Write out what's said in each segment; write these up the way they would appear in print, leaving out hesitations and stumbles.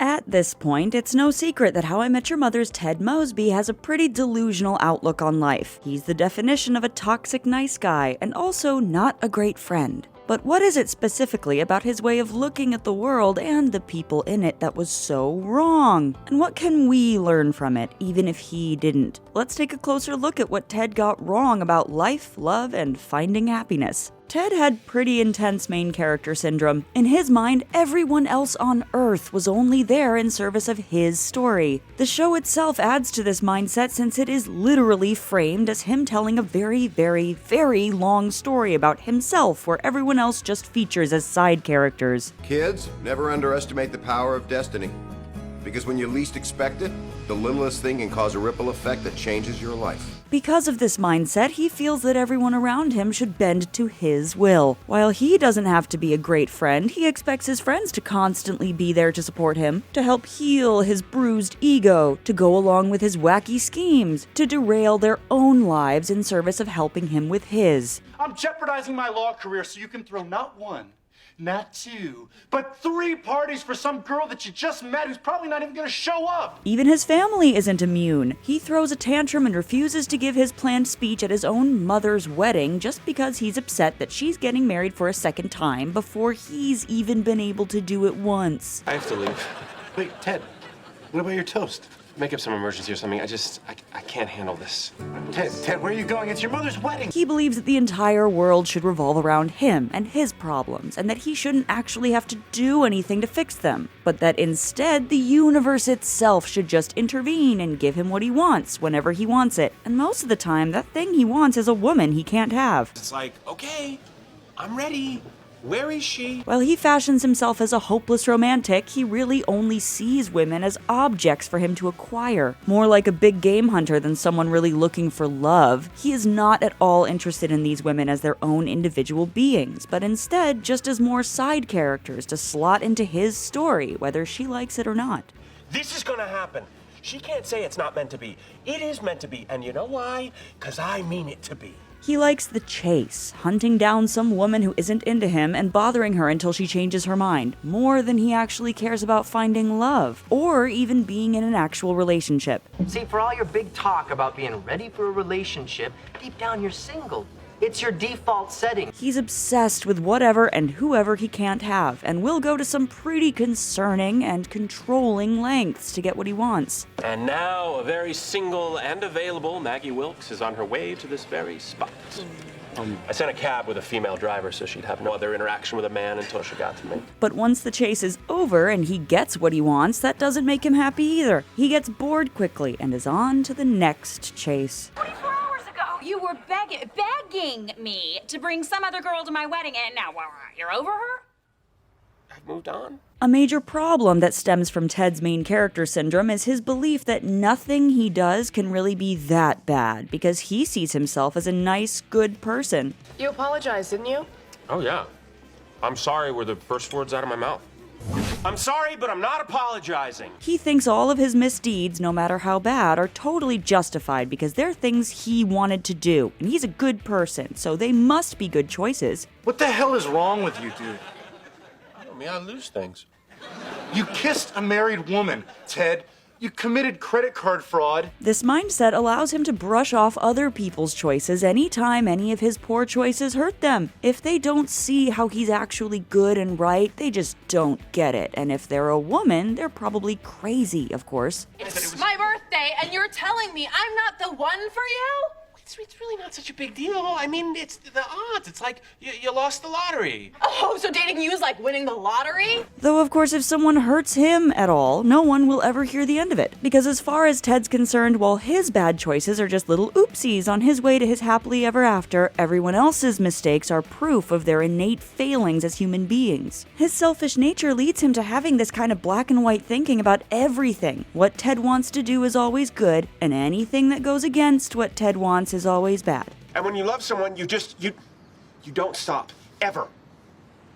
At this point, it's no secret that How I Met Your Mother's Ted Mosby has a pretty delusional outlook on life. He's the definition of a toxic nice guy, and also not a great friend. But what is it specifically about his way of looking at the world and the people in it that was so wrong? And what can we learn from it, even if he didn't? Let's take a closer look at what Ted got wrong about life, love, and finding happiness. Ted had pretty intense main character syndrome. In his mind, everyone else on Earth was only there in service of his story. The show itself adds to this mindset since it is literally framed as him telling a very, very, very long story about himself where everyone else just features as side characters. Kids, never underestimate the power of destiny. Because when you least expect it, the littlest thing can cause a ripple effect that changes your life. Because of this mindset, he feels that everyone around him should bend to his will. While he doesn't have to be a great friend, he expects his friends to constantly be there to support him, to help heal his bruised ego, to go along with his wacky schemes, to derail their own lives in service of helping him with his. I'm jeopardizing my law career so you can throw not one, not two, but 3 parties for some girl that you just met who's probably not even gonna show up. Even his family isn't immune. He throws a tantrum and refuses to give his planned speech at his own mother's wedding just because he's upset that she's getting married for a second time before he's even been able to do it once. I have to leave. Wait, Ted, what about your toast? Make up some emergency or something. I can't handle this. Ted, where are you going? It's your mother's wedding. He believes that the entire world should revolve around him and his problems, and that he shouldn't actually have to do anything to fix them, but that instead the universe itself should just intervene and give him what he wants whenever he wants it. And most of the time, that thing he wants is a woman he can't have. It's like, okay, I'm ready. Where is she? While he fashions himself as a hopeless romantic, he really only sees women as objects for him to acquire. More like a big game hunter than someone really looking for love. He is not at all interested in these women as their own individual beings, but instead just as more side characters to slot into his story, whether she likes it or not. This is gonna happen. She can't say it's not meant to be. It is meant to be, and you know why? 'Cause I mean it to be. He likes the chase, hunting down some woman who isn't into him and bothering her until she changes her mind, more than he actually cares about finding love, or even being in an actual relationship. See, for all your big talk about being ready for a relationship, deep down you're single. It's your default setting. He's obsessed with whatever and whoever he can't have, and will go to some pretty concerning and controlling lengths to get what he wants. And now, a very single and available Maggie Wilkes is on her way to this very spot. I sent a cab with a female driver so she'd have no other interaction with a man until she got to me. But once the chase is over and he gets what he wants, that doesn't make him happy either. He gets bored quickly and is on to the next chase. 24 hours ago, you were begging me to bring some other girl to my wedding, and now you're over her? I've moved on. A major problem that stems from Ted's main character syndrome is his belief that nothing he does can really be that bad, because he sees himself as a nice, good person. You apologized, didn't you? Oh, yeah. I'm sorry were the first words out of my mouth. I'm sorry, but I'm not apologizing. He thinks all of his misdeeds, no matter how bad, are totally justified because they're things he wanted to do, and he's a good person, so they must be good choices. What the hell is wrong with you, dude? I lose things. You kissed a married woman, Ted. You committed credit card fraud. This mindset allows him to brush off other people's choices anytime any of his poor choices hurt them. If they don't see how he's actually good and right, they just don't get it. And if they're a woman, they're probably crazy, of course. It's my birthday, and you're telling me I'm not the one for you? It's really not such a big deal. I mean, it's the odds. It's like you lost the lottery. Oh, so dating you is like winning the lottery? Though, of course, if someone hurts him at all, no one will ever hear the end of it. Because as far as Ted's concerned, while his bad choices are just little oopsies on his way to his happily ever after, everyone else's mistakes are proof of their innate failings as human beings. His selfish nature leads him to having this kind of black and white thinking about everything. What Ted wants to do is always good, and anything that goes against what Ted wants is always bad. And when you love someone, you don't stop. Ever.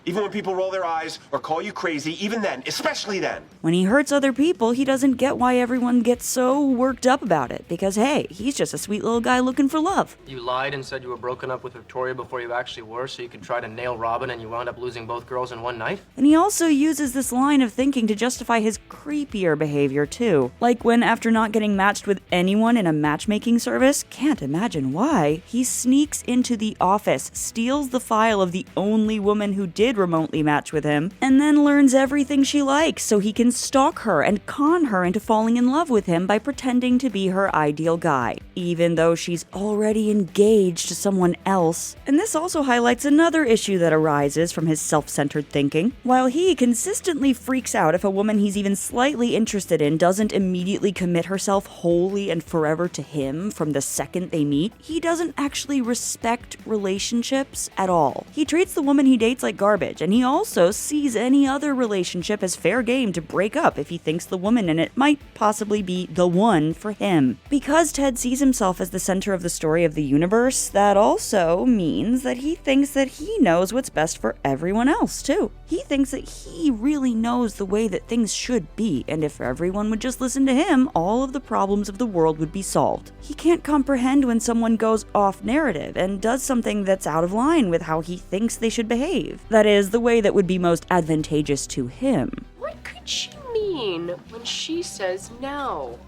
Even when people roll their eyes or call you crazy, even then, especially then. When he hurts other people, he doesn't get why everyone gets so worked up about it, because hey, he's just a sweet little guy looking for love. You lied and said you were broken up with Victoria before you actually were, so you could try to nail Robin, and you wound up losing both girls in one night? And he also uses this line of thinking to justify his creepier behavior too. Like when, after not getting matched with anyone in a matchmaking service, can't imagine why, he sneaks into the office, steals the file of the only woman who did remotely match with him, and then learns everything she likes so he can stalk her and con her into falling in love with him by pretending to be her ideal guy, even though she's already engaged to someone else. And this also highlights another issue that arises from his self-centered thinking. While he consistently freaks out if a woman he's even slightly interested in doesn't immediately commit herself wholly and forever to him from the second they meet, he doesn't actually respect relationships at all. He treats the woman he dates like garbage, and he also sees any other relationship as fair game to break up if he thinks the woman in it might possibly be the one for him. Because Ted sees himself as the center of the story of the universe, that also means that he thinks that he knows what's best for everyone else too. He thinks that he really knows the way that things should be, and if everyone would just listen to him, all of the problems of the world would be solved. He can't comprehend when someone goes off narrative and does something that's out of line with how he thinks they should behave. That is, the way that would be most advantageous to him. What could she mean when she says no?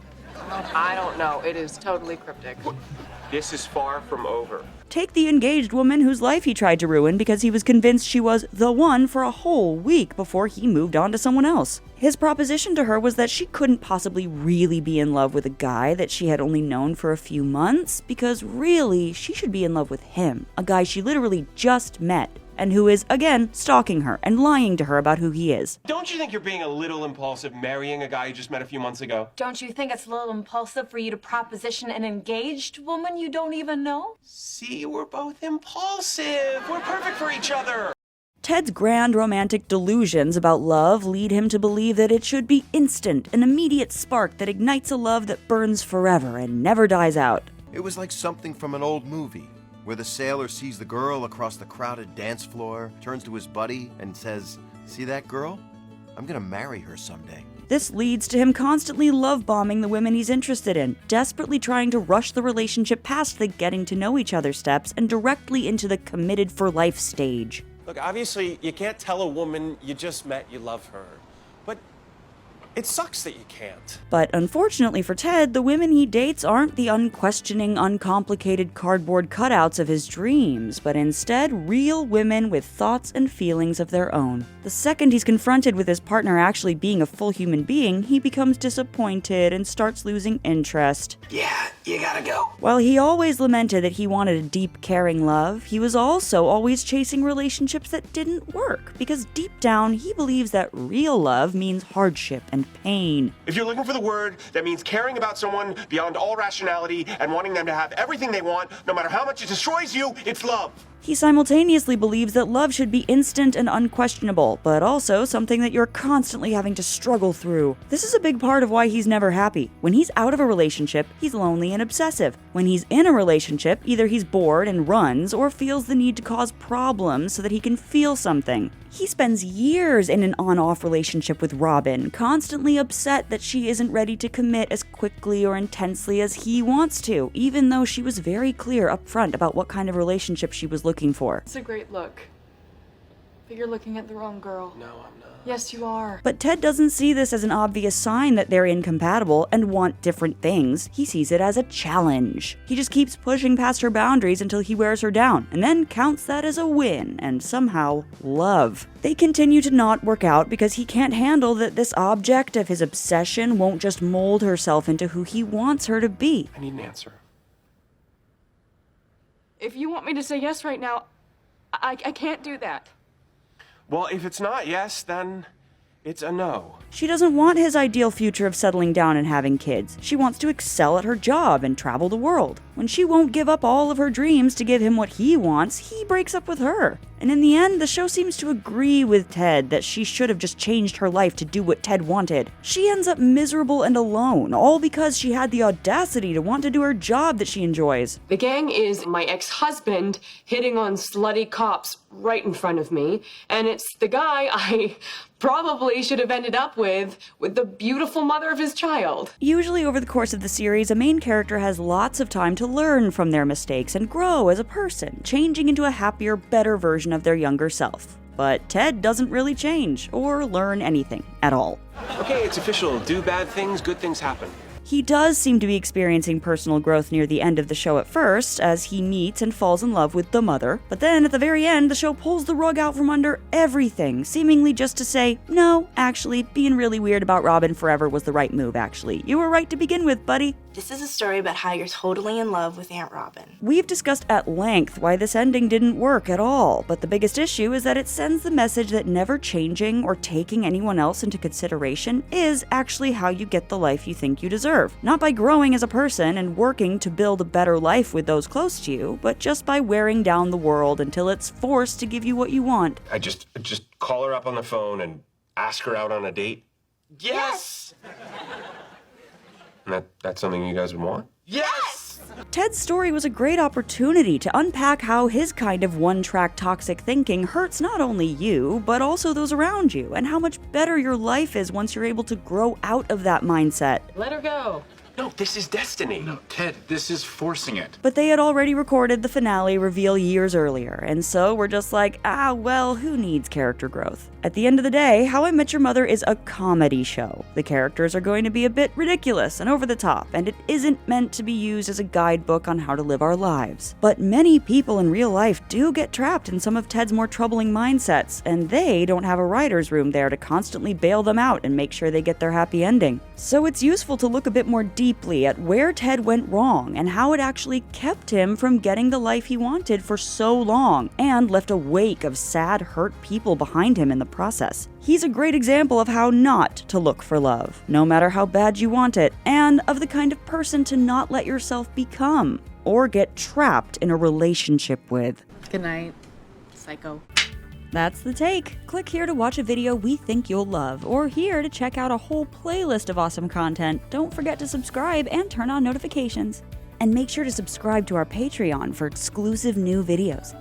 I don't know. It is totally cryptic. This is far from over. Take the engaged woman whose life he tried to ruin because he was convinced she was the one for a whole week before he moved on to someone else. His proposition to her was that she couldn't possibly really be in love with a guy that she had only known for a few months, because really, she should be in love with him, a guy she literally just met, and who is, again, stalking her and lying to her about who he is. Don't you think you're being a little impulsive marrying a guy you just met a few months ago? Don't you think it's a little impulsive for you to proposition an engaged woman you don't even know? See, we're both impulsive. We're perfect for each other. Ted's grand romantic delusions about love lead him to believe that it should be instant, an immediate spark that ignites a love that burns forever and never dies out. It was like something from an old movie, where the sailor sees the girl across the crowded dance floor, turns to his buddy, and says, "See that girl? I'm gonna marry her someday." This leads to him constantly love-bombing the women he's interested in, desperately trying to rush the relationship past the getting to know each other steps and directly into the committed for life stage. Look, obviously, you can't tell a woman you just met you love her, but it sucks that you can't. But unfortunately for Ted, the women he dates aren't the unquestioning, uncomplicated cardboard cutouts of his dreams, but instead real women with thoughts and feelings of their own. The second he's confronted with his partner actually being a full human being, he becomes disappointed and starts losing interest. Yeah, you gotta go. While he always lamented that he wanted a deep, caring love, he was also always chasing relationships that didn't work, because deep down he believes that real love means hardship and pain. If you're looking for the word that means caring about someone beyond all rationality and wanting them to have everything they want, no matter how much it destroys you, it's love. He simultaneously believes that love should be instant and unquestionable, but also something that you're constantly having to struggle through. This is a big part of why he's never happy. When he's out of a relationship, he's lonely and obsessive. When he's in a relationship, either he's bored and runs, or feels the need to cause problems so that he can feel something. He spends years in an on-off relationship with Robin, constantly upset that she isn't ready to commit as quickly or intensely as he wants to, even though she was very clear up front about what kind of relationship she was looking for. It's a great look. But you're looking at the wrong girl. No, I'm not. Yes, you are. But Ted doesn't see this as an obvious sign that they're incompatible and want different things. He sees it as a challenge. He just keeps pushing past her boundaries until he wears her down, and then counts that as a win, and somehow love. They continue to not work out because he can't handle that this object of his obsession won't just mold herself into who he wants her to be. I need an answer. If you want me to say yes right now, I can't do that. Well, if it's not yes, then it's a no. She doesn't want his ideal future of settling down and having kids. She wants to excel at her job and travel the world. When she won't give up all of her dreams to give him what he wants, he breaks up with her. And in the end, the show seems to agree with Ted that she should have just changed her life to do what Ted wanted. She ends up miserable and alone, all because she had the audacity to want to do her job that she enjoys. The gang is my ex-husband hitting on slutty cops right in front of me, and it's the guy I probably should have ended up with the beautiful mother of his child. Usually over the course of the series, a main character has lots of time to learn from their mistakes and grow as a person, changing into a happier, better version of their younger self. But Ted doesn't really change, or learn anything at all. Okay, it's official. Do bad things, good things happen. He does seem to be experiencing personal growth near the end of the show at first, as he meets and falls in love with the mother. But then at the very end, the show pulls the rug out from under everything, seemingly just to say, no, actually, being really weird about Robin forever was the right move, actually. You were right to begin with, buddy. This is a story about how you're totally in love with Aunt Robin. We've discussed at length why this ending didn't work at all, but the biggest issue is that it sends the message that never changing or taking anyone else into consideration is actually how you get the life you think you deserve. Not by growing as a person and working to build a better life with those close to you, but just by wearing down the world until it's forced to give you what you want. I just call her up on the phone and ask her out on a date. Yes! And that's something you guys would want? Yes! Ted's story was a great opportunity to unpack how his kind of one-track toxic thinking hurts not only you, but also those around you, and how much better your life is once you're able to grow out of that mindset. Let her go. No, this is destiny. No, Ted, this is forcing it. But they had already recorded the finale reveal years earlier, and so we're just like, well, who needs character growth? At the end of the day, How I Met Your Mother is a comedy show. The characters are going to be a bit ridiculous and over the top, and it isn't meant to be used as a guidebook on how to live our lives. But many people in real life do get trapped in some of Ted's more troubling mindsets, and they don't have a writer's room there to constantly bail them out and make sure they get their happy ending. So it's useful to look a bit more deeply at where Ted went wrong and how it actually kept him from getting the life he wanted for so long, and left a wake of sad, hurt people behind him in the process. He's a great example of how not to look for love, no matter how bad you want it, and of the kind of person to not let yourself become, or get trapped in a relationship with. Good night, psycho. That's the take. Click here to watch a video we think you'll love, or here to check out a whole playlist of awesome content. Don't forget to subscribe and turn on notifications. And make sure to subscribe to our Patreon for exclusive new videos.